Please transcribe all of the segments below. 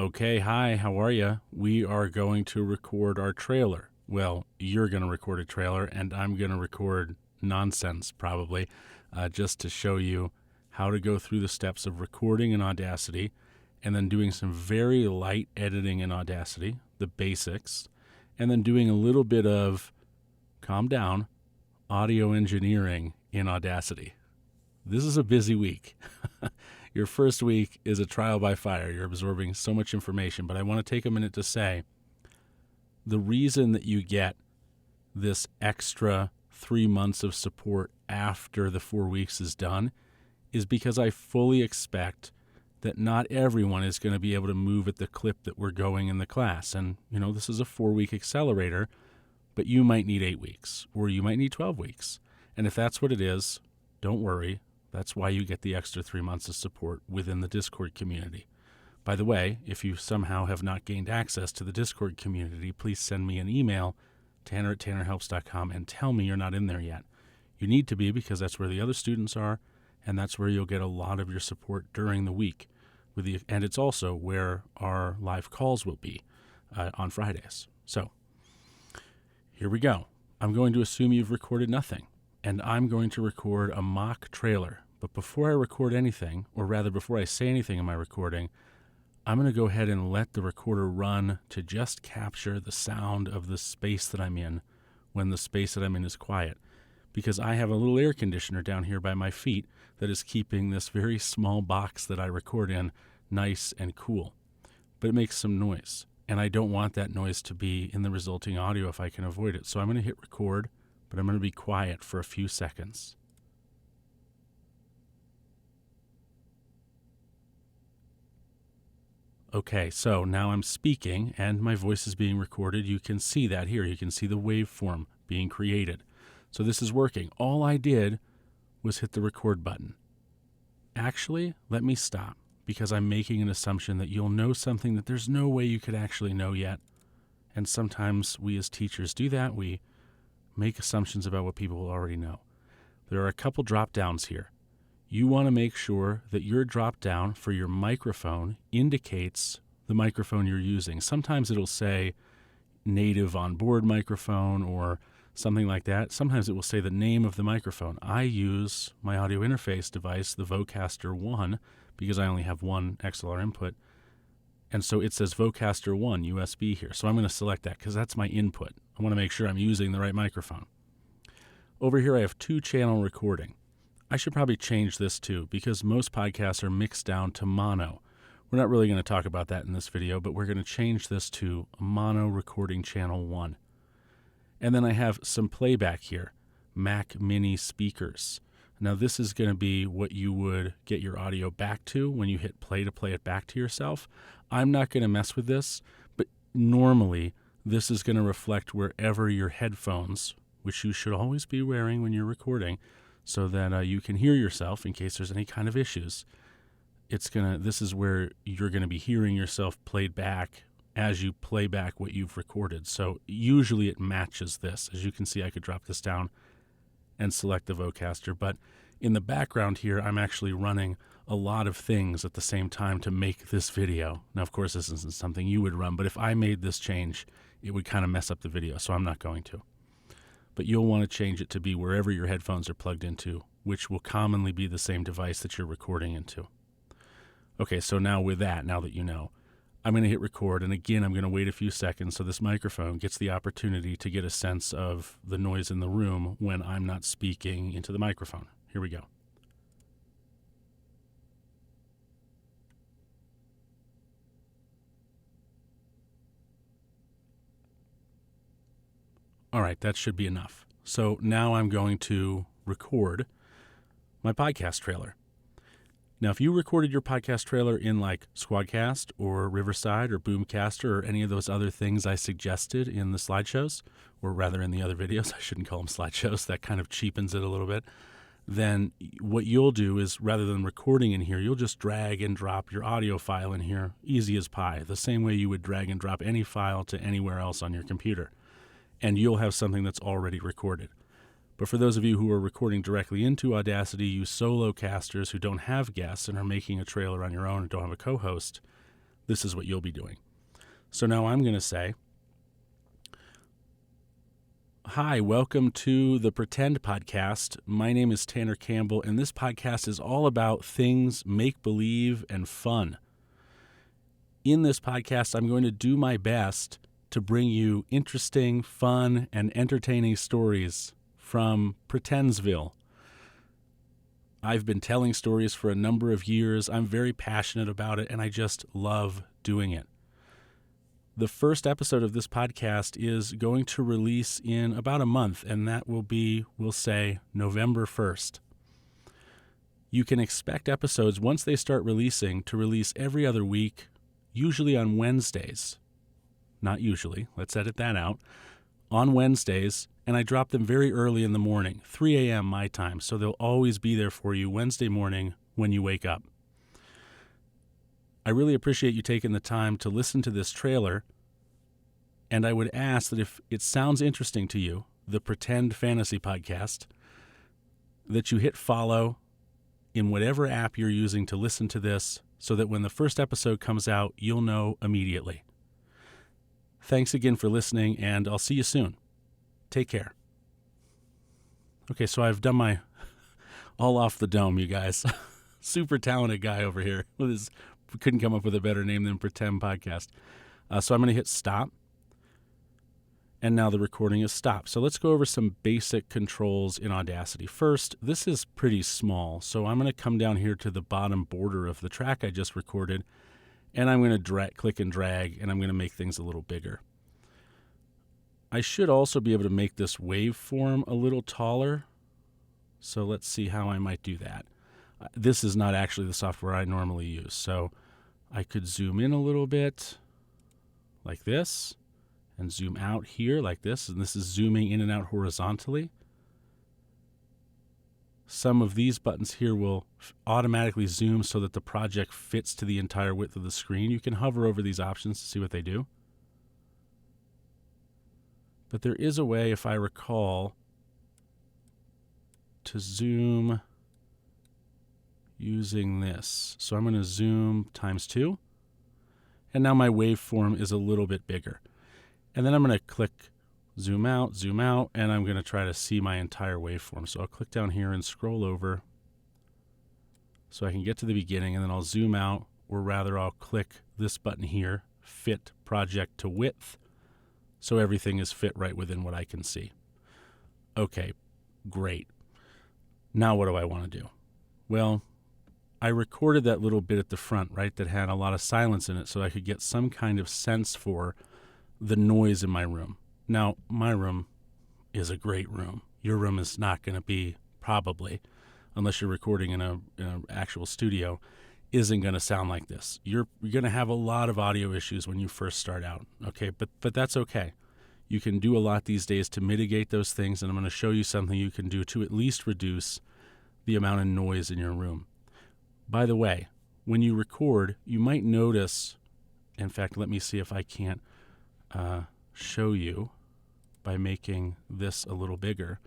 Okay, hi, how are you? We are going to record our trailer. Well, you're going to record a trailer, and I'm going to record nonsense, probably, just to show you how to go through the steps of recording in Audacity and then doing some very light editing in Audacity, the basics, and then doing a little bit of, calm down, audio engineering in Audacity. This is a busy week. Your first week is a trial by fire. You're absorbing so much information, but I want to take a minute to say the reason that you get this extra 3 months of support after the 4 weeks is done is because I fully expect that not everyone is going to be able to move at the clip that we're going in the class. And, this is a 4-week accelerator, but you might need 8 weeks or you might need 12 weeks. And if that's what it is, don't worry. That's why you get the extra 3 months of support within the Discord community. By the way, if you somehow have not gained access to the Discord community, please send me an email, tanner@tannerhelps.com, and tell me you're not in there yet. You need to be, because that's where the other students are, and that's where you'll get a lot of your support during the week. And it's also where our live calls will be on Fridays. So here we go. I'm going to assume you've recorded nothing. And I'm going to record a mock trailer. But before I record anything, or rather before I say anything in my recording, I'm going to go ahead and let the recorder run to just capture the sound of the space that I'm in when the space that I'm in is quiet. Because I have a little air conditioner down here by my feet that is keeping this very small box that I record in nice and cool. But it makes some noise. And I don't want that noise to be in the resulting audio if I can avoid it. So I'm going to hit record. But I'm going to be quiet for a few seconds. Okay, so now I'm speaking and my voice is being recorded. You can see that here. You can see the waveform being created. So this is working. All I did was hit the record button. Actually, let me stop because I'm making an assumption that you'll know something that there's no way you could actually know yet. And sometimes we as teachers do that. We make assumptions about what people will already know. There are a couple drop downs here. You want to make sure that your drop down for your microphone indicates the microphone you're using. Sometimes it'll say native onboard microphone or something like that. Sometimes it will say the name of the microphone. I use my audio interface device, the Wk1, because I only have one XLR input. And so it says Wk1 USB here. So I'm going to select that because that's my input. I want to make sure I'm using the right microphone. Over here I have 2-channel recording. I should probably change this too because most podcasts are mixed down to mono. We're not really going to talk about that in this video, but we're going to change this to mono recording channel 1. And then I have some playback here, Mac Mini speakers. Now this is going to be what you would get your audio back to when you hit play to play it back to yourself. I'm not going to mess with this, but normally this is going to reflect wherever your headphones, which you should always be wearing when you're recording, so that you can hear yourself in case there's any kind of issues. This is where you're going to be hearing yourself played back as you play back what you've recorded. So usually it matches this. As you can see, I could drop this down and select the Vocaster, but in the background here, I'm actually running a lot of things at the same time to make this video. Now, of course, this isn't something you would run, but if I made this change, it would kind of mess up the video, so I'm not going to. But you'll want to change it to be wherever your headphones are plugged into, which will commonly be the same device that you're recording into. Okay, so now with that, now that you know, I'm going to hit record, and again, I'm going to wait a few seconds so this microphone gets the opportunity to get a sense of the noise in the room when I'm not speaking into the microphone. Here we go. All right, that should be enough. So now I'm going to record my podcast trailer. Now, if you recorded your podcast trailer in like Squadcast or Riverside or Boomcaster or any of those other things I suggested in the slideshows, or rather in the other videos, I shouldn't call them slideshows, that kind of cheapens it a little bit, then what you'll do is rather than recording in here, you'll just drag and drop your audio file in here, easy as pie, the same way you would drag and drop any file to anywhere else on your computer. And you'll have something that's already recorded. But for those of you who are recording directly into Audacity, you solo casters who don't have guests and are making a trailer on your own and don't have a co-host, this is what you'll be doing. So now I'm going to say, hi, welcome to the Pretend Podcast. My name is Tanner Campbell, and this podcast is all about things make-believe and fun. In this podcast, I'm going to do my best to bring you interesting, fun, and entertaining stories from Pretendsville. I've been telling stories for a number of years. I'm very passionate about it, and I just love doing it. The first episode of this podcast is going to release in about a month, and that will be, we'll say, November 1st. You can expect episodes, once they start releasing, to release every other week, usually on Wednesdays. Not usually, let's edit that out. On Wednesdays, and I drop them very early in the morning, 3 a.m. my time, so they'll always be there for you Wednesday morning when you wake up. I really appreciate you taking the time to listen to this trailer, and I would ask that if it sounds interesting to you, the Pretend Fantasy Podcast, that you hit follow in whatever app you're using to listen to this so that when the first episode comes out, you'll know immediately. Thanks again for listening, and I'll see you soon. Take care. Okay, so I've done my all off the dome, you guys. Super talented guy over here with his couldn't come up with a better name than Pretend Podcast. So I'm going to hit stop. And now the recording is stopped. So let's go over some basic controls in Audacity. First, this is pretty small. So I'm going to come down here to the bottom border of the track I just recorded. And I'm going to click and drag, and I'm going to make things a little bigger. I should also be able to make this waveform a little taller. So let's see how I might do that. This is not actually the software I normally use. So I could zoom in a little bit like this and zoom out here like this. And this is zooming in and out horizontally. Some of these buttons here will automatically zoom so that the project fits to the entire width of the screen. You can hover over these options to see what they do. But there is a way, if I recall, to zoom using this. So I'm going to zoom ×2. And now my waveform is a little bit bigger. And then I'm going to click zoom out, and I'm going to try to see my entire waveform. So I'll click down here and scroll over so I can get to the beginning, and then I'll zoom out, or rather I'll click this button here, fit project to width, so everything is fit right within what I can see. Okay, great. Now what do I want to do? Well, I recorded that little bit at the front, right, that had a lot of silence in it so I could get some kind of sense for the noise in my room. Now, my room is a great room. Your room is not going to be, probably, unless you're recording in an actual studio, isn't going to sound like this. You're going to have a lot of audio issues when you first start out, okay? But that's okay. You can do a lot these days to mitigate those things, and I'm going to show you something you can do to at least reduce the amount of noise in your room. By the way, when you record, you might notice, in fact, let me see if I can't show you by making this a little bigger.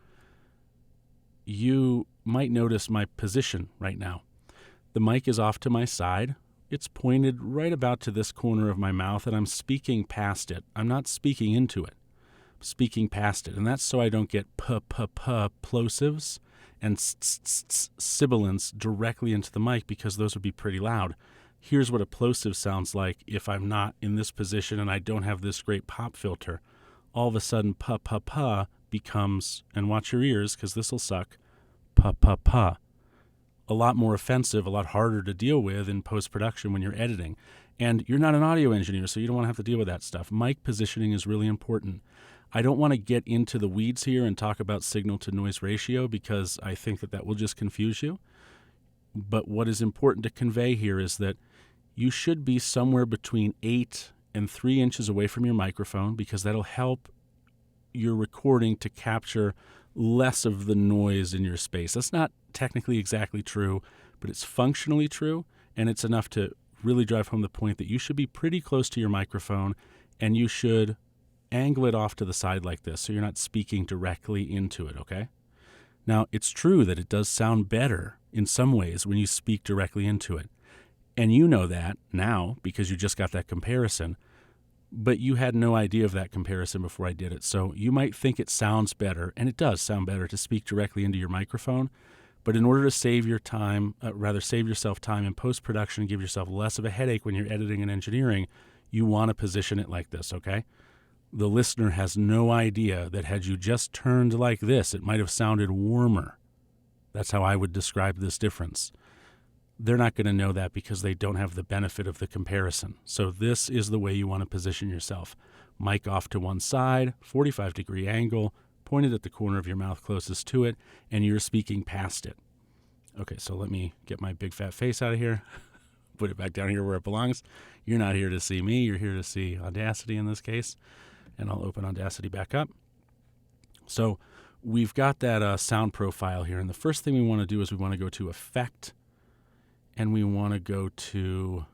You might notice my position right now. The mic is off to my side. It's pointed right about to this corner of my mouth, and I'm speaking past it. I'm not speaking into it. I'm speaking past it, and that's so I don't get plosives and sibilants directly into the mic, because those would be pretty loud. Here's what a plosive sounds like if I'm not in this position and I don't have this great pop filter. All of a sudden, becomes, and watch your ears because this will suck, a lot more offensive, a lot harder to deal with in post-production when you're editing. And you're not an audio engineer, so you don't want to have to deal with that stuff. Mic positioning is really important. I don't want to get into the weeds here and talk about signal-to-noise ratio, because I think that will just confuse you. But what is important to convey here is that you should be somewhere between 8 and 3 inches away from your microphone, because that'll help your recording to capture less of the noise in your space. That's not technically exactly true, but it's functionally true, and it's enough to really drive home the point that you should be pretty close to your microphone, and you should angle it off to the side like this so you're not speaking directly into it, okay? Now, it's true that it does sound better in some ways when you speak directly into it. And you know that now because you just got that comparison, but you had no idea of that comparison before I did it. So you might think it sounds better, and it does sound better to speak directly into your microphone. But in order to save your time, save yourself time in post-production, give yourself less of a headache when you're editing and engineering, you want to position it like this, okay? The listener has no idea that had you just turned like this, it might have sounded warmer. That's how I would describe this difference. They're not going to know that because they don't have the benefit of the comparison. So this is the way you want to position yourself. Mic off to one side, 45-degree angle, pointed at the corner of your mouth closest to it, and you're speaking past it. Okay, so let me get my big fat face out of here, put it back down here where it belongs. You're not here to see me, you're here to see Audacity in this case, and I'll open Audacity back up. So we've got that sound profile here, and the first thing we want to do is we want to go to Effect, and we want to go to,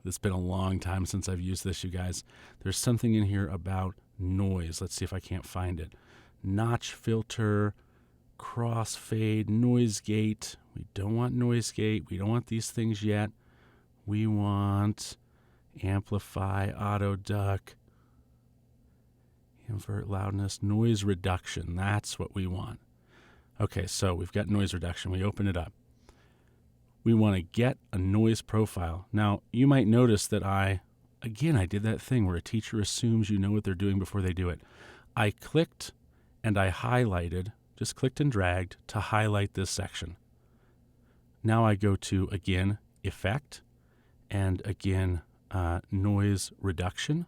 it's been a long time since I've used this, you guys. There's something in here about noise. Let's see if I can't find it. Notch filter, crossfade, noise gate. We don't want noise gate. We don't want these things yet. We want amplify, auto duck, invert loudness, noise reduction. That's what we want. Okay, so we've got noise reduction. We open it up. We want to get a noise profile. Now, you might notice that I did that thing where a teacher assumes you know what they're doing before they do it. I clicked and I highlighted, just clicked and dragged to highlight this section. Now I go to, again, Effect, and again, Noise Reduction.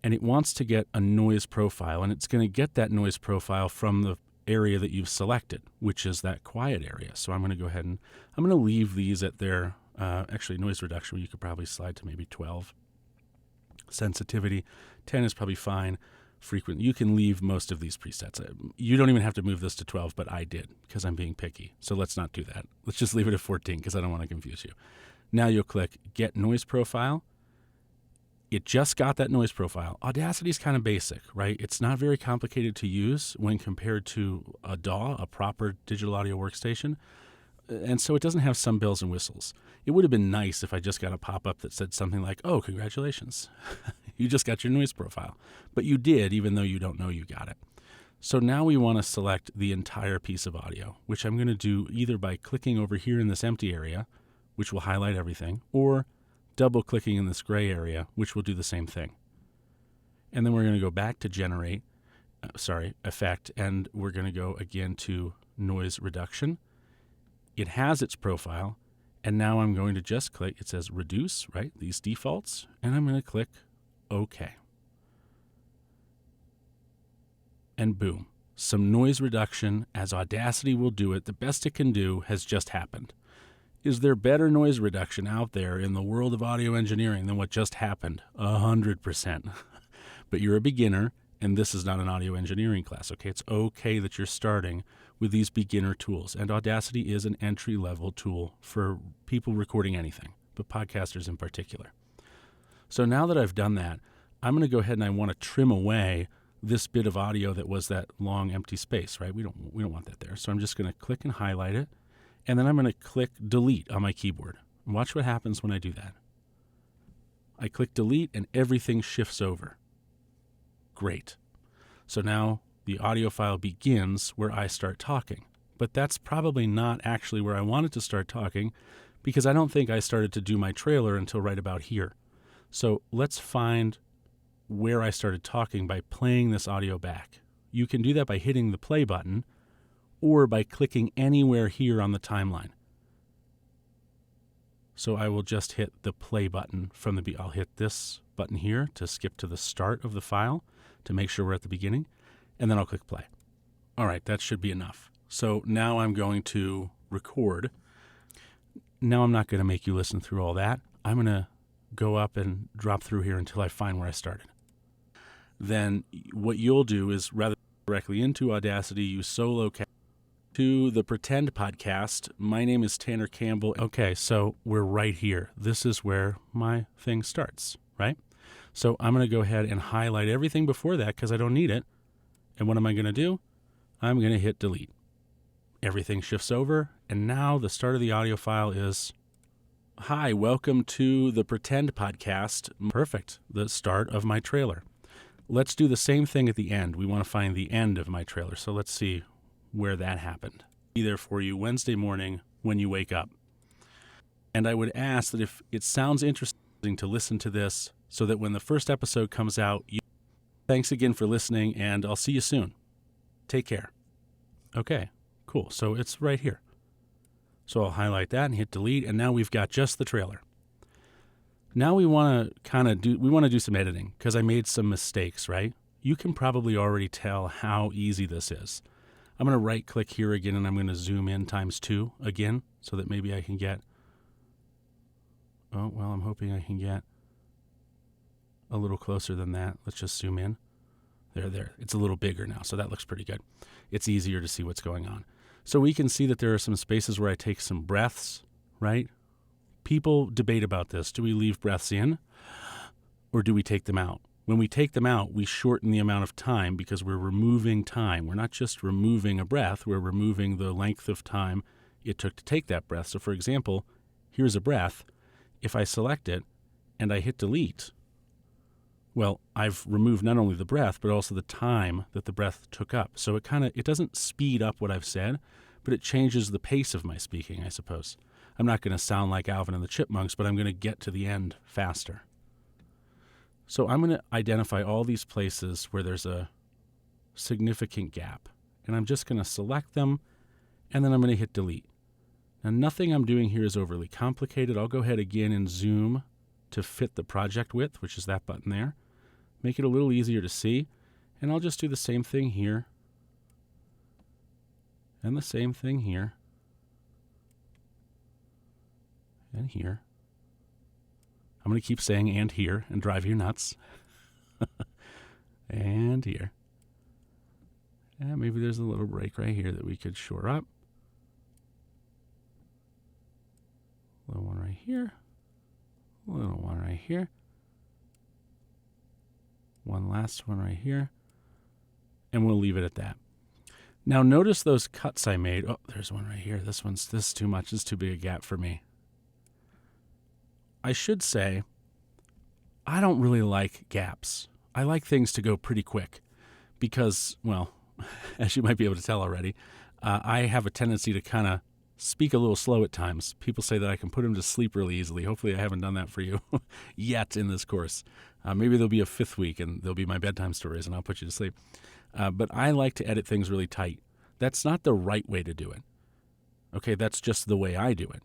And it wants to get a noise profile, and it's going to get that noise profile from the area that you've selected, which is that quiet area. So I'm going to go ahead and I'm going to leave these at their, actually noise reduction, you could probably slide to maybe 12. Sensitivity, 10 is probably fine. Frequent, you can leave most of these presets. You don't even have to move this to 12, but I did because I'm being picky. So let's not do that. Let's just leave it at 14 because I don't want to confuse you. Now you'll click Get Noise Profile. It just got that noise profile. Audacity is kind of basic, right? It's not very complicated to use when compared to a DAW, a proper digital audio workstation. And so it doesn't have some bells and whistles. It would have been nice if I just got a pop-up that said something like, oh, congratulations. You just got your noise profile. But you did, even though you don't know you got it. So now we want to select the entire piece of audio, which I'm going to do either by clicking over here in this empty area, which will highlight everything, or double-clicking in this gray area, which will do the same thing. And then we're going to go back to Effect, and we're going to go again to Noise Reduction. It has its profile, and now I'm going to just click, it says Reduce, right, these defaults, and I'm going to click OK. And boom, some noise reduction, as Audacity will do it, the best it can do has just happened. Is there better noise reduction out there in the world of audio engineering than what just happened? 100%. But you're a beginner, and this is not an audio engineering class, okay? It's okay that you're starting with these beginner tools, and Audacity is an entry-level tool for people recording anything, but podcasters in particular. So now that I've done that, I'm going to go ahead and I want to trim away this bit of audio that was that long empty space, right? We don't want that there. So I'm just going to click and highlight it. And then I'm going to click Delete on my keyboard. Watch what happens when I do that. I click Delete and everything shifts over. Great. So now the audio file begins where I start talking. But that's probably not actually where I wanted to start talking because I don't think I started to do my trailer until right about here. So let's find where I started talking by playing this audio back. You can do that by hitting the play button or by clicking anywhere here on the timeline. So I will just hit the play button from the I'll hit this button here to skip to the start of the file to make sure we're at the beginning, and then I'll click play. All right, that should be enough. So now I'm going to record. Now I'm not going to make you listen through all that. I'm going to go up and drop through here until I find where I started. Then what you'll do is rather directly into Audacity, use solo to the Pretend podcast. My name is Tanner Campbell. Okay, so we're right here. This is where my thing starts, right? So I'm going to go ahead and highlight everything before that because I don't need it. And what am I going to do? I'm going to hit delete. Everything shifts over, and now the start of the audio file is Hi, welcome to the Pretend Podcast. Perfect, the start of my trailer. Let's do the same thing at the end. We want to find the end of my trailer, so let's see where that happened. Be there for you Wednesday morning when you wake up. And I would ask that if it sounds interesting to listen to this so that when the first episode comes out, thanks again for listening, and I'll see you soon. Take care. Okay, cool. So it's right here. So I'll highlight that and hit delete, and now we've got just the trailer. Now we want to do some editing because I made some mistakes, right? You can probably already tell how easy this is. I'm going to right click here again, and I'm going to zoom in ×2 again so that maybe I can get, I'm hoping I can get a little closer than that. Let's just zoom in. There. It's a little bigger now, so that looks pretty good. It's easier to see what's going on. So we can see that there are some spaces where I take some breaths, right? People debate about this. Do we leave breaths in or do we take them out? When we take them out, we shorten the amount of time because we're removing time. We're not just removing a breath, we're removing the length of time it took to take that breath. So for example, here's a breath. If I select it and I hit delete, well, I've removed not only the breath, but also the time that the breath took up. So it doesn't speed up what I've said, but it changes the pace of my speaking, I suppose. I'm not going to sound like Alvin and the Chipmunks, but I'm going to get to the end faster. So I'm going to identify all these places where there's a significant gap, and I'm just going to select them, and then I'm going to hit delete. Now, nothing I'm doing here is overly complicated. I'll go ahead again and zoom to fit the project width, which is that button there. Make it a little easier to see, and I'll just do the same thing here, and the same thing here, and here. I'm going to keep saying and here and drive you nuts. And here. And maybe there's a little break right here that we could shore up. Little one right here. Little one right here. One last one right here. And we'll leave it at that. Now notice those cuts I made. Oh, there's one right here. This is too much. This is too big a gap for me. I should say, I don't really like gaps. I like things to go pretty quick because, well, as you might be able to tell already, I have a tendency to kind of speak a little slow at times. People say that I can put them to sleep really easily. Hopefully I haven't done that for you yet in this course. Maybe there'll be a 5th week and there'll be my bedtime stories and I'll put you to sleep. But I like to edit things really tight. That's not the right way to do it. Okay, that's just the way I do it.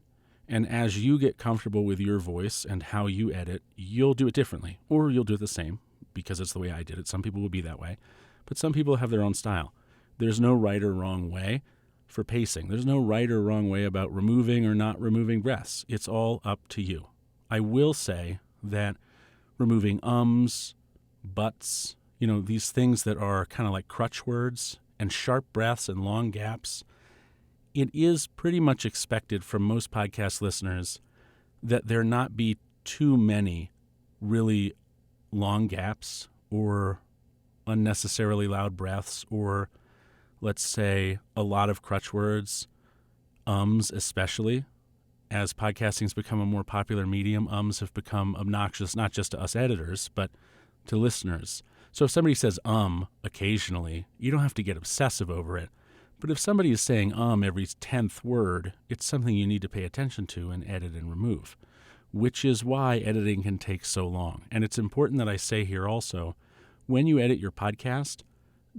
And as you get comfortable with your voice and how you edit, you'll do it differently. Or you'll do it the same because it's the way I did it. Some people will be that way. But some people have their own style. There's no right or wrong way for pacing. There's no right or wrong way about removing or not removing breaths. It's all up to you. I will say that removing ums, buts, these things that are kind of like crutch words and sharp breaths and long gaps, it is pretty much expected from most podcast listeners that there not be too many really long gaps or unnecessarily loud breaths or, let's say, a lot of crutch words, ums especially. As podcasting's become a more popular medium, ums have become obnoxious not just to us editors, but to listeners. So if somebody says occasionally, you don't have to get obsessive over it. But if somebody is saying every 10th word, it's something you need to pay attention to and edit and remove, which is why editing can take so long. And it's important that I say here also, when you edit your podcast,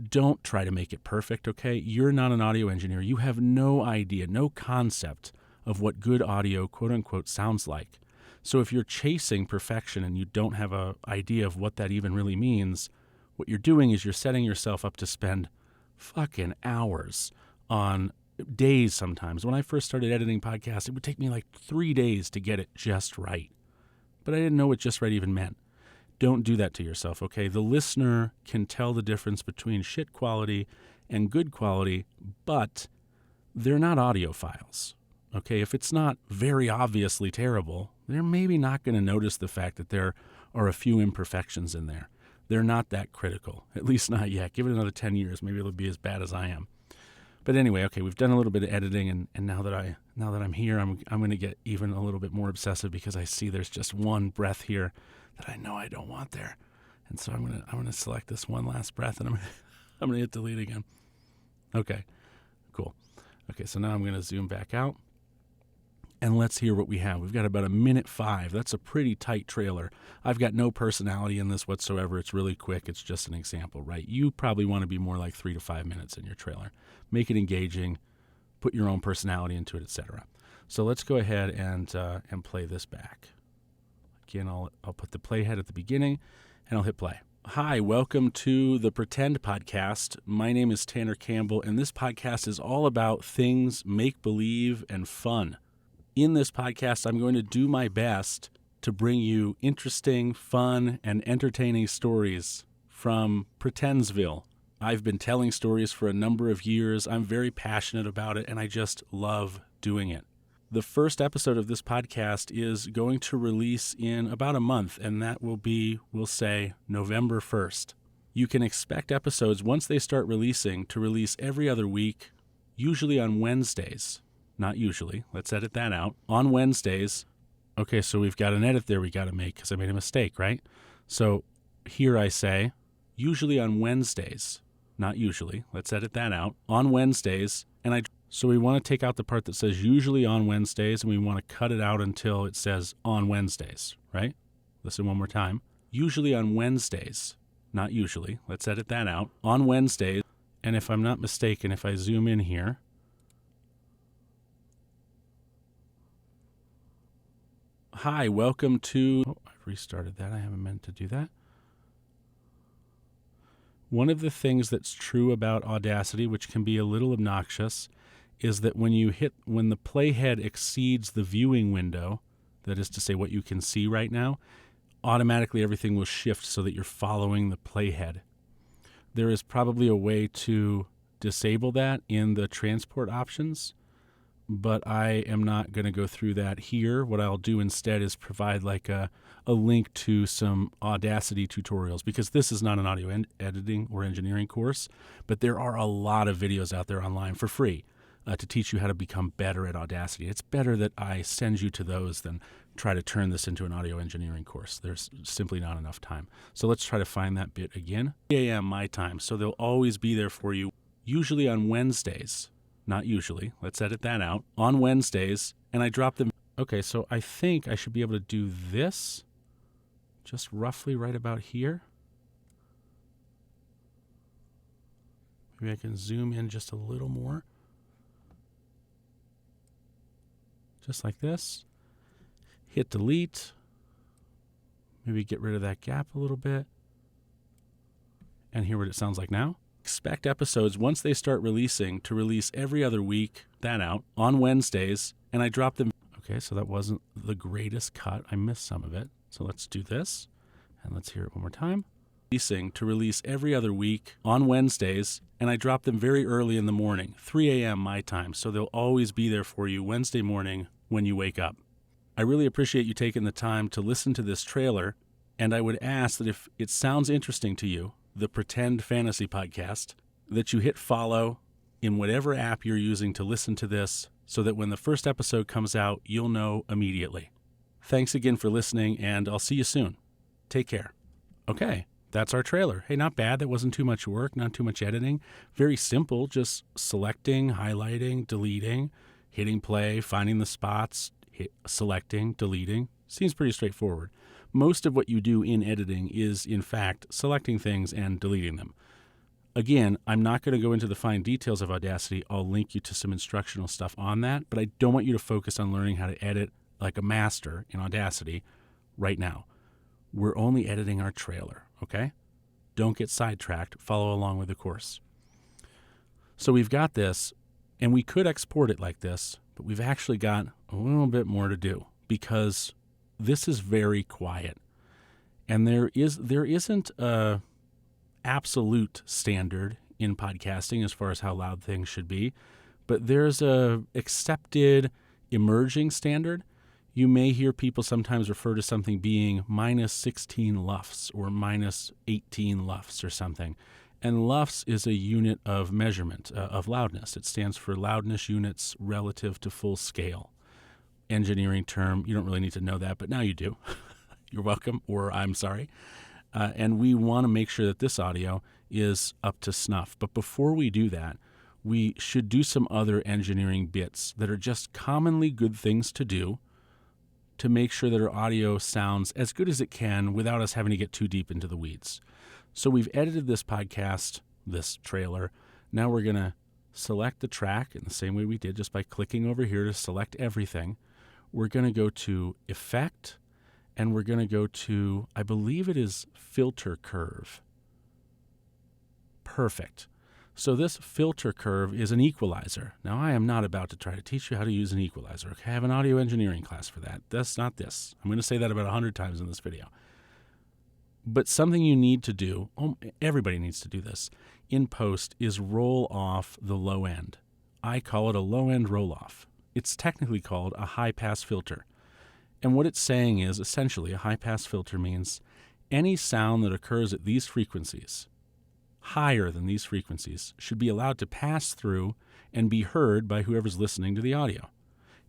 don't try to make it perfect, okay? You're not an audio engineer. You have no idea, no concept of what good audio, quote unquote, sounds like. So if you're chasing perfection and you don't have an idea of what that even really means, what you're doing is you're setting yourself up to spend fucking hours on days sometimes. When I first started editing podcasts, it would take me like 3 days to get it just right. But I didn't know what just right even meant. Don't do that to yourself, okay? The listener can tell the difference between shit quality and good quality, but they're not audiophiles, okay? If it's not very obviously terrible, they're maybe not going to notice the fact that there are a few imperfections in there. They're not that critical, at least not yet. Give it another 10 years. Maybe it'll be as bad as I am. But anyway, okay, we've done a little bit of editing, and now that I'm here, I'm going to get even a little bit more obsessive because I see there's just one breath here that I know I don't want there. And so I'm going to select this one last breath, and I'm going to hit delete again. Okay. Cool. Okay, so now I'm going to zoom back out. And let's hear what we have. We've got about 1:05. That's a pretty tight trailer. I've got no personality in this whatsoever. It's really quick. It's just an example, right? You probably want to be more like 3 to 5 minutes in your trailer. Make it engaging. Put your own personality into it, etc. So let's go ahead and play this back. Again, I'll put the playhead at the beginning, and I'll hit play. Hi, welcome to the Pretend Podcast. My name is Tanner Campbell, and this podcast is all about things make-believe and fun. In this podcast, I'm going to do my best to bring you interesting, fun, and entertaining stories from Pretendsville. I've been telling stories for a number of years. I'm very passionate about it, and I just love doing it. The first episode of this podcast is going to release in about a month, and that will be, we'll say, November 1st. You can expect episodes, once they start releasing, to release every other week, usually on Wednesdays. Not usually. Let's edit that out. On Wednesdays. Okay, so we've got an edit there we got to make because I made a mistake, right? So here I say, usually on Wednesdays. Not usually. Let's edit that out. On Wednesdays. So we want to take out the part that says usually on Wednesdays, and we want to cut it out until it says on Wednesdays, right? Listen one more time. Usually on Wednesdays. Not usually. Let's edit that out. On Wednesdays. And if I'm not mistaken, if I zoom in here, hi, welcome to... Oh, I've restarted that. I haven't meant to do that. One of the things that's true about Audacity, which can be a little obnoxious, is that when the playhead exceeds the viewing window, that is to say what you can see right now, automatically everything will shift so that you're following the playhead. There is probably a way to disable that in the transport options, but I am not going to go through that here. What I'll do instead is provide like a link to some Audacity tutorials, because this is not an audio editing or engineering course, but there are a lot of videos out there online for free to teach you how to become better at Audacity. It's better that I send you to those than try to turn this into an audio engineering course. There's simply not enough time. So let's try to find that bit again. 3 a.m. my time, so they'll always be there for you, usually on Wednesdays. Not usually. Let's edit that out. On Wednesdays, and I drop them. Okay, so I think I should be able to do this just roughly right about here. Maybe I can zoom in just a little more. Just like this. Hit delete. Maybe get rid of that gap a little bit. And hear what it sounds like now. Expect episodes, once they start releasing, to release every other week, that out, on Wednesdays, and I drop them. Okay, so that wasn't the greatest cut. I missed some of it. So let's do this, and let's hear it one more time. Releasing to release every other week on Wednesdays, and I drop them very early in the morning, 3 a.m. my time, so they'll always be there for you Wednesday morning when you wake up. I really appreciate you taking the time to listen to this trailer, and I would ask that if it sounds interesting to you, the Pretend Fantasy Podcast, that you hit follow in whatever app you're using to listen to this, so that when the first episode comes out, you'll know immediately. Thanks again for listening, and I'll see you soon. Take care. Okay, that's our trailer. Hey, not bad. That wasn't too much work, not too much editing. Very simple, just selecting, highlighting, deleting, hitting play, finding the spots, selecting, deleting. Seems pretty straightforward. Most of what you do in editing is, in fact, selecting things and deleting them. Again, I'm not going to go into the fine details of Audacity. I'll link you to some instructional stuff on that, but I don't want you to focus on learning how to edit like a master in Audacity right now. We're only editing our trailer, okay? Don't get sidetracked. Follow along with the course. So we've got this, and we could export it like this, but we've actually got a little bit more to do because this is very quiet. And there isn't a absolute standard in podcasting as far as how loud things should be, but there's a accepted emerging standard. You may hear people sometimes refer to something being minus 16 lufs or minus 18 lufs or something. And LUFS is a unit of measurement of loudness. It stands for loudness units relative to full scale. Engineering term, you don't really need to know that, but now you do. You're welcome, or I'm sorry. And we want to make sure that this audio is up to snuff. But before we do that, we should do some other engineering bits that are just commonly good things to do to make sure that our audio sounds as good as it can without us having to get too deep into the weeds. So we've edited this podcast, this trailer. Now we're going to select the track in the same way we did, just by clicking over here to select everything. We're going to go to Effect, and we're going to go to, I believe it is Filter Curve. Perfect. So this filter curve is an equalizer. Now, I am not about to try to teach you how to use an equalizer. Okay? I have an audio engineering class for that. That's not this. I'm going to say that about 100 times in this video. But something you need to do, everybody needs to do this, in post is roll off the low end. I call it a low end roll off. It's technically called a high pass filter. And what it's saying is essentially a high pass filter means any sound that occurs at these frequencies, higher than these frequencies, should be allowed to pass through and be heard by whoever's listening to the audio.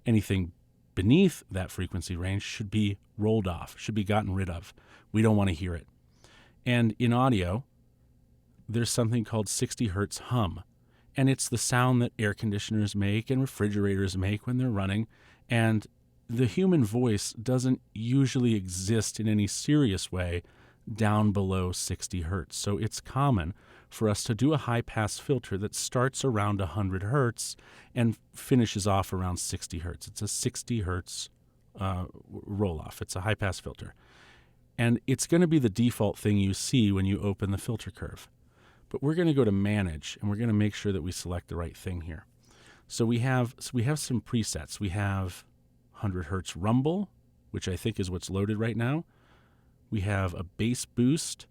Anything beneath that frequency range should be rolled off, should be gotten rid of. We don't want to hear it. And in audio, there's something called 60 hertz hum. And it's the sound that air conditioners make and refrigerators make when they're running. And the human voice doesn't usually exist in any serious way down below 60 hertz. So it's common for us to do a high-pass filter that starts around 100 hertz and finishes off around 60 hertz. It's a 60 hertz roll-off. It's a high-pass filter. And it's going to be the default thing you see when you open the filter curve. But we're going to go to Manage, and we're going to make sure that we select the right thing here. So we have some presets. We have 100 hertz rumble, which I think is what's loaded right now. We have a bass boost,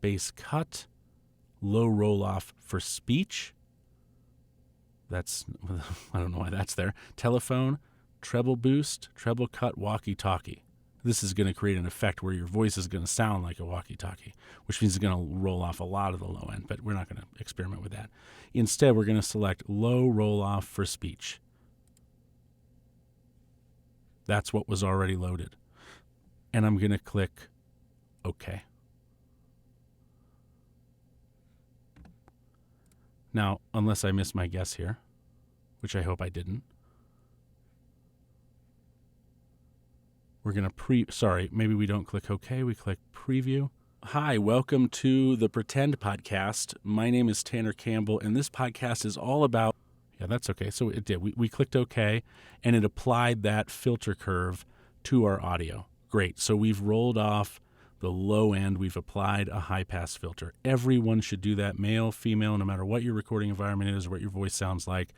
bass cut, low roll-off for speech. That's, I don't know why that's there. Telephone, treble boost, treble cut, walkie-talkie. This is going to create an effect where your voice is going to sound like a walkie-talkie, which means it's going to roll off a lot of the low end, but we're not going to experiment with that. Instead, we're going to select low roll-off for speech. That's what was already loaded. And I'm going to click OK. Now, unless I missed my guess here, which I hope I didn't, we're going to maybe we don't click OK, we click Preview. Hi, welcome to the Pretend Podcast. My name is Tanner Campbell, and this podcast is all about, yeah, that's okay. So it did. We clicked OK, and it applied that filter curve to our audio. Great. So we've rolled off the low end. We've applied a high-pass filter. Everyone should do that, male, female, no matter what your recording environment is or what your voice sounds like.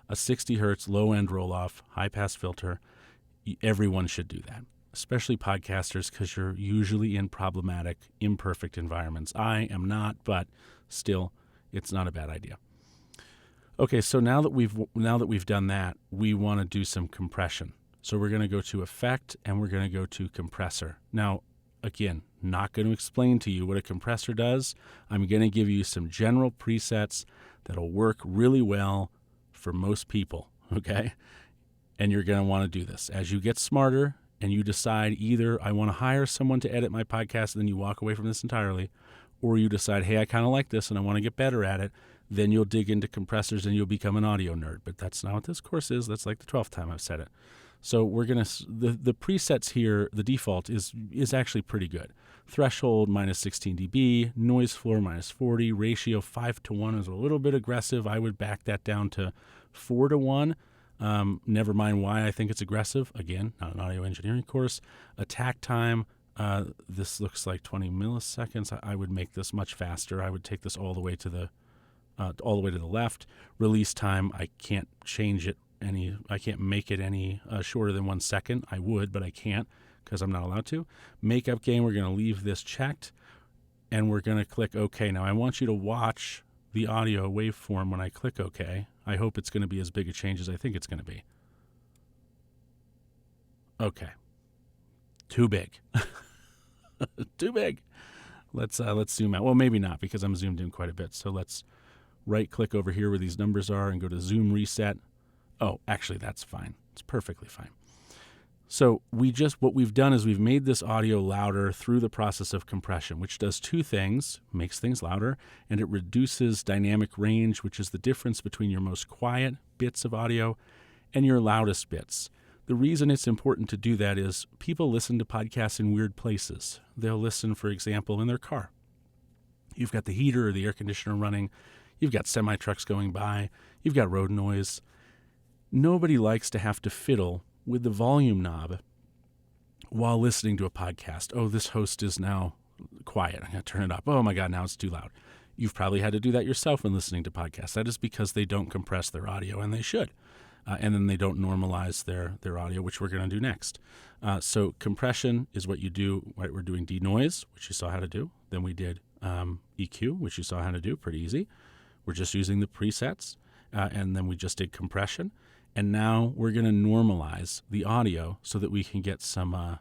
A 60 hertz low-end roll-off, high-pass filter. Everyone should do that, especially podcasters, because you're usually in problematic, imperfect environments. I am not, but still, it's not a bad idea. Okay, so now that we've done that, we want to do some compression. So we're going to go to Effect, and we're going to go to Compressor. Now, again, not going to explain to you what a compressor does. I'm going to give you some general presets that'll work really well for most people, okay? And you're going to want to do this. As you get smarter and you decide either I want to hire someone to edit my podcast and then you walk away from this entirely, or you decide, hey, I kind of like this and I want to get better at it, then you'll dig into compressors and you'll become an audio nerd. But that's not what this course is. That's like the 12th time I've said it. So we're going to, the presets here, the default is actually pretty good. Threshold minus 16 dB, noise floor minus 40, ratio 5:1 is a little bit aggressive. I would back that down to 4:1. Never mind why I think it's aggressive. Again, not an audio engineering course. Attack time, this looks like 20 milliseconds. I would make this much faster. I would take this all the way to the left. Release time, I can't change it I can't make it any shorter than 1 second. I would, but I can't because I'm not allowed to. Makeup gain, we're going to leave this checked, and we're going to click OK. Now, I want you to watch the audio waveform when I click OK. I hope it's going to be as big a change as I think it's going to be. Okay. Too big. Too big. Let's zoom out. Well, maybe not because I'm zoomed in quite a bit. So let's right-click over here where these numbers are and go to Zoom Reset. Oh, actually, that's fine. It's perfectly fine. So what we've done is we've made this audio louder through the process of compression, which does two things: makes things louder, and it reduces dynamic range, which is the difference between your most quiet bits of audio and your loudest bits. The reason it's important to do that is people listen to podcasts in weird places. They'll listen, for example, in their car. You've got the heater or the air conditioner running. You've got semi-trucks going by. You've got road noise. Nobody likes to have to fiddle with the volume knob while listening to a podcast. Oh, this host is now quiet. I'm going to turn it up. Oh my God, now it's too loud. You've probably had to do that yourself when listening to podcasts. That is because they don't compress their audio, and they should. And then they don't normalize their audio, which we're going to do next. So compression is what you do, right? We're doing denoise, which you saw how to do. Then we did EQ, which you saw how to do, pretty easy. We're just using the presets. And then we just did compression. And now we're going to normalize the audio so that we can get some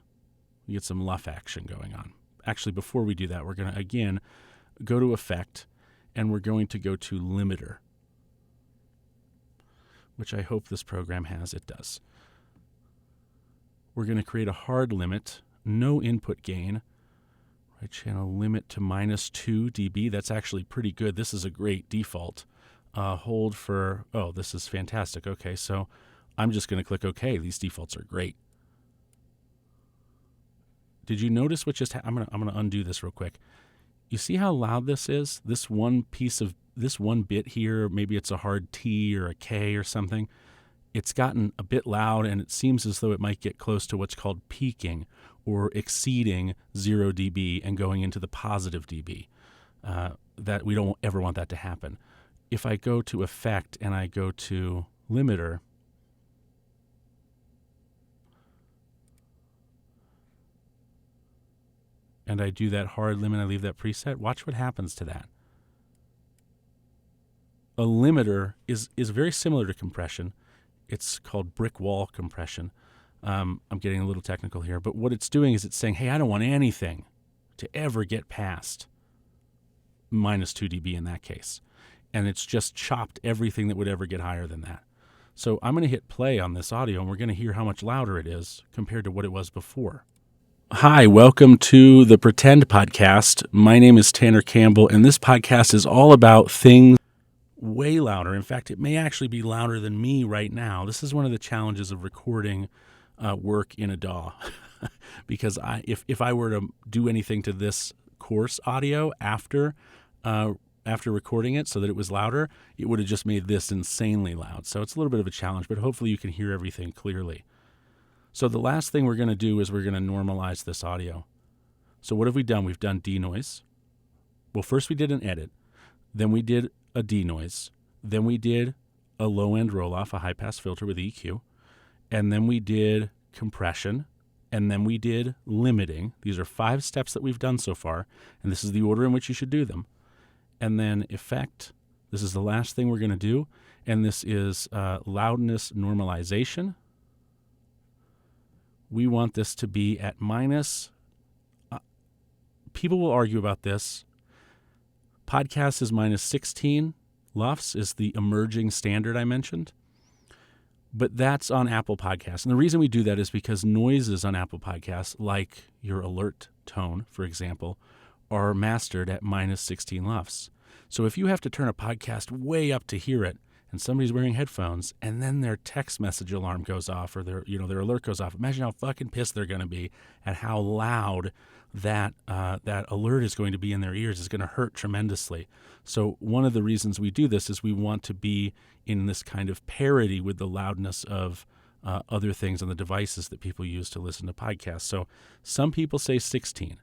luff action going on. Actually, before we do that, we're going to, again, go to Effect, and we're going to go to Limiter, which I hope this program has. It does. We're going to create a hard limit, no input gain, right channel limit to -2 dB. That's actually pretty good. This is a great default. Hold for, oh, this is fantastic. Okay, so I'm just going to click OK. These defaults are great. Did you notice what just happened? I'm going to undo this real quick. You see how loud this is? This one bit here, maybe it's a hard T or a K or something. It's gotten a bit loud, and it seems as though it might get close to what's called peaking or exceeding 0 dB and going into the positive dB. That we don't ever want that to happen. If I go to Effect and I go to Limiter, and I do that hard limit, I leave that preset, watch what happens to that. A limiter is very similar to compression. It's called brick wall compression. I'm getting a little technical here, but what it's doing is it's saying, hey, I don't want anything to ever get past -2 dB in that case. And it's just chopped everything that would ever get higher than that. So I'm going to hit play on this audio, and we're going to hear how much louder it is compared to what it was before. Hi, welcome to the Pretend Podcast. My name is Tanner Campbell, and this podcast is all about things way louder. In fact, it may actually be louder than me right now. This is one of the challenges of recording work in a DAW. Because if I were to do anything to this course audio after recording it so that it was louder, it would have just made this insanely loud. So it's a little bit of a challenge, but hopefully you can hear everything clearly. So the last thing we're going to do is we're going to normalize this audio. So what have we done? We've done denoise. Well, first we did an edit. Then we did a denoise. Then we did a low-end roll-off, a high-pass filter with EQ. And then we did compression. And then we did limiting. These are 5 steps that we've done so far, and this is the order in which you should do them. And then Effect, this is the last thing we're going to do, and this is loudness normalization. We want this to be at people will argue about this. Podcast is -16 LUFS is the emerging standard I mentioned. But that's on Apple Podcasts. And the reason we do that is because noises on Apple Podcasts, like your alert tone, for example, are mastered at -16 LUFS. So if you have to turn a podcast way up to hear it, and somebody's wearing headphones, and then their text message alarm goes off, or their alert goes off, imagine how fucking pissed they're going to be at how loud that alert is going to be in their ears. Is going to hurt tremendously. So one of the reasons we do this is we want to be in this kind of parity with the loudness of other things on the devices that people use to listen to podcasts. So some people say 16,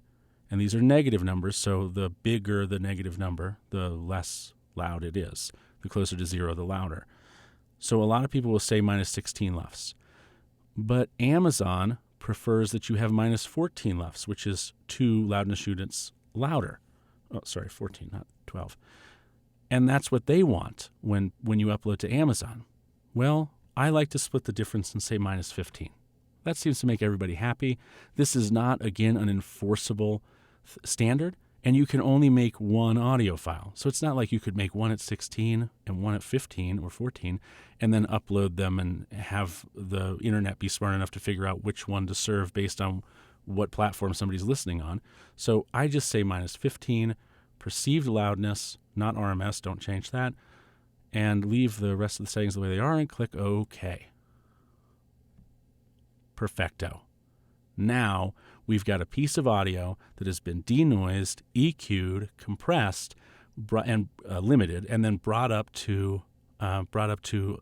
and these are negative numbers, so the bigger the negative number, the less loud it is. The closer to 0, the louder. So a lot of people will say -16 LUFS. But Amazon prefers that you have -14 LUFS, which is 2 loudness units louder. Oh, sorry, 14, not 12. And that's what they want when you upload to Amazon. Well, I like to split the difference and say -15. That seems to make everybody happy. This is not, again, an enforceable standard, And you can only make one audio file. So it's not like you could make one at 16 and one at 15 or 14 and then upload them and have the internet be smart enough to figure out which one to serve based on what platform somebody's listening on. So I just say minus 15, perceived loudness, not RMS, don't change that, and leave the rest of the settings the way they are and click OK. Perfecto. Now we've got a piece of audio that has been denoised, EQ'd, compressed, and limited, and then brought up to an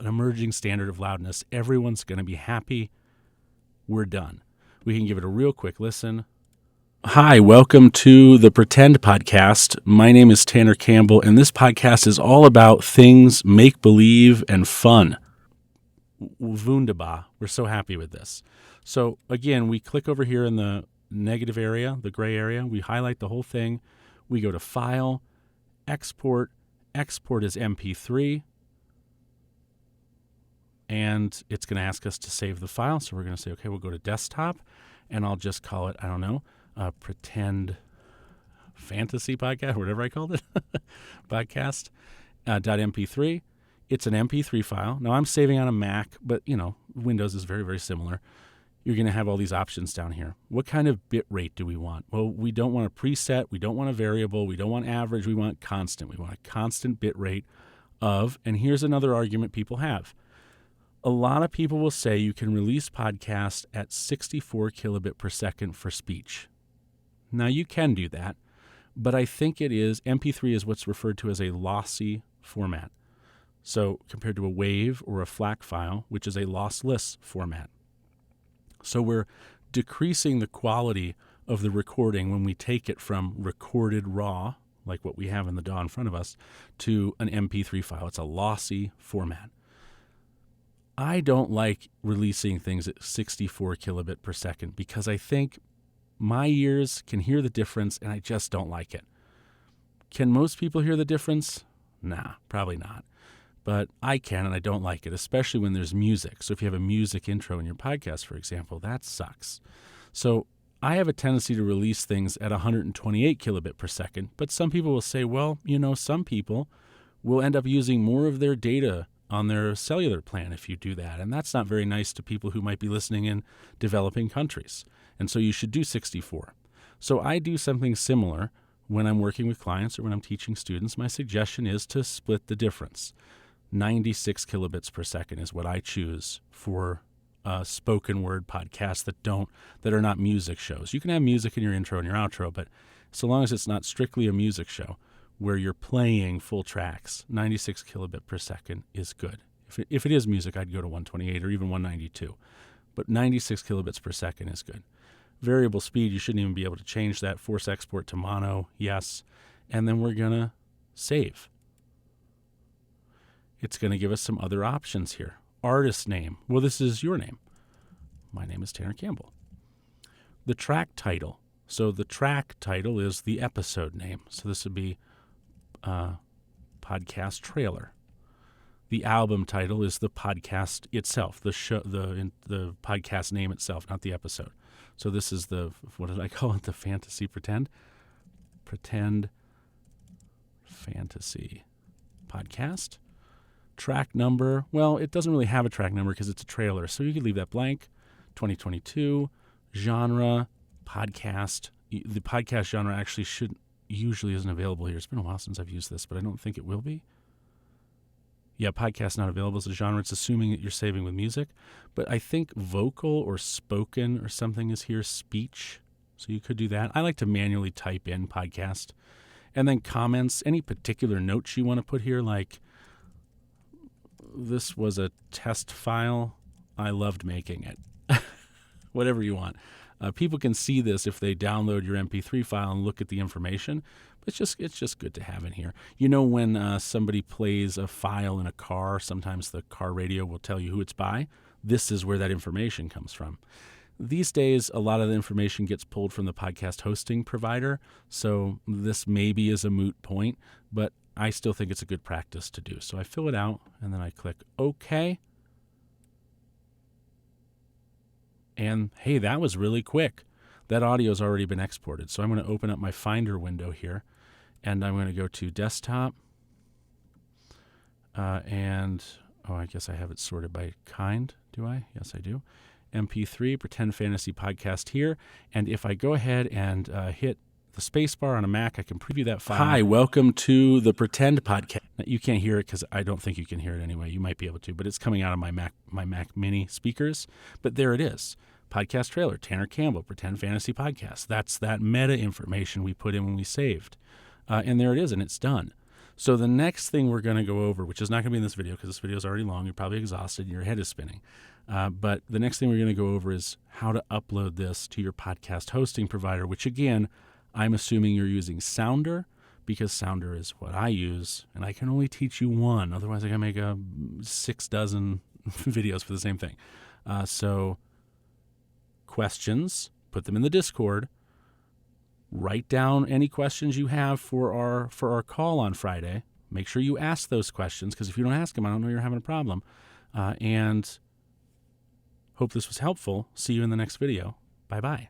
emerging standard of loudness. Everyone's going to be happy. We're done. We can give it a real quick listen. Hi, welcome to the Pretend Podcast. My name is Tanner Campbell, and this podcast is all about things make-believe and fun. Wunderbar. We're so happy with this. So again, we click over here in the negative area, the gray area. We highlight the whole thing. We go to File, Export. Export is MP3. And it's going to ask us to save the file. So we're going to say, okay, we'll go to Desktop. And I'll just call it, I don't know, Pretend Fantasy Podcast, whatever I called it, podcast, .mp3. It's an MP3 file. Now I'm saving on a Mac, but Windows is very, very similar. You're going to have all these options down here. What kind of bit rate do we want? Well, we don't want a preset. We don't want a variable. We don't want average. We want constant. We want a constant bit rate of, and here's another argument people have. A lot of people will say you can release podcasts at 64 kilobit per second for speech. Now you can do that, but I think MP3 is what's referred to as a lossy format. So compared to a WAV or a FLAC file, which is a lossless format. So we're decreasing the quality of the recording when we take it from recorded raw, like what we have in the DAW in front of us, to an MP3 file. It's a lossy format. I don't like releasing things at 64 kilobit per second because I think my ears can hear the difference and I just don't like it. Can most people hear the difference? Nah, probably not. But I can, and I don't like it, especially when there's music. So if you have a music intro in your podcast, for example, that sucks. So I have a tendency to release things at 128 kilobit per second, but some people will say, well, some people will end up using more of their data on their cellular plan if you do that, and that's not very nice to people who might be listening in developing countries. And so you should do 64. So I do something similar when I'm working with clients or when I'm teaching students. My suggestion is to split the difference. 96 kilobits per second is what I choose for spoken word podcasts that are not music shows. You can have music in your intro and your outro, but so long as it's not strictly a music show where you're playing full tracks, 96 kilobit per second is good. If it is music, I'd go to 128 or even 192, but 96 kilobits per second is good. Variable speed, you shouldn't even be able to change that. Force export to mono, yes, and then we're going to save. It's going to give us some other options here. Artist name. Well, this is your name. My name is Tanner Campbell. The track title. So the track title is the episode name. So this would be podcast trailer. The album title is the podcast itself, the podcast name itself, not the episode. So this is what did I call it? The fantasy pretend? Pretend fantasy podcast. Track number, well, it doesn't really have a track number because it's a trailer, so you could leave that blank. 2022, genre, podcast. The podcast genre actually usually isn't available here. It's been a while since I've used this, but I don't think it will be. Yeah, podcast not available as a genre. It's assuming that you're saving with music, but I think vocal or spoken or something is here, speech, so you could do that. I like to manually type in podcast. And then comments, any particular notes you want to put here, like, this was a test file. I loved making it. Whatever you want. People can see this if they download your MP3 file and look at the information. But it's just good to have in here. When somebody plays a file in a car, sometimes the car radio will tell you who it's by. This is where that information comes from. These days, a lot of the information gets pulled from the podcast hosting provider. So this maybe is a moot point, but I still think it's a good practice to do. So I fill it out, and then I click OK. And hey, that was really quick. that audio has already been exported. So I'm going to open up my Finder window here, and I'm going to go to Desktop, I guess I have it sorted by kind, do I? Yes, I do. MP3, Pretend Fantasy Podcast here, and if I go ahead and hit the space bar on a Mac, I can preview that file. Hi, welcome to the Pretend Podcast. Now, you can't hear it because I don't think you can hear it anyway. You might be able to, but it's coming out of my Mac Mini speakers. But there it is. Podcast trailer, Tanner Campbell, Pretend Fantasy Podcast. That's that meta information we put in when we saved. And there it is, and it's done. So the next thing we're going to go over, which is not going to be in this video because this video is already long, you're probably exhausted and your head is spinning. But the next thing we're going to go over is how to upload this to your podcast hosting provider, which again, I'm assuming you're using Sounder, because Sounder is what I use, and I can only teach you one. Otherwise, I can make 6 dozen videos for the same thing. So questions, put them in the Discord. Write down any questions you have for our call on Friday. Make sure you ask those questions, because if you don't ask them, I don't know you're having a problem. And hope this was helpful. See you in the next video. Bye-bye.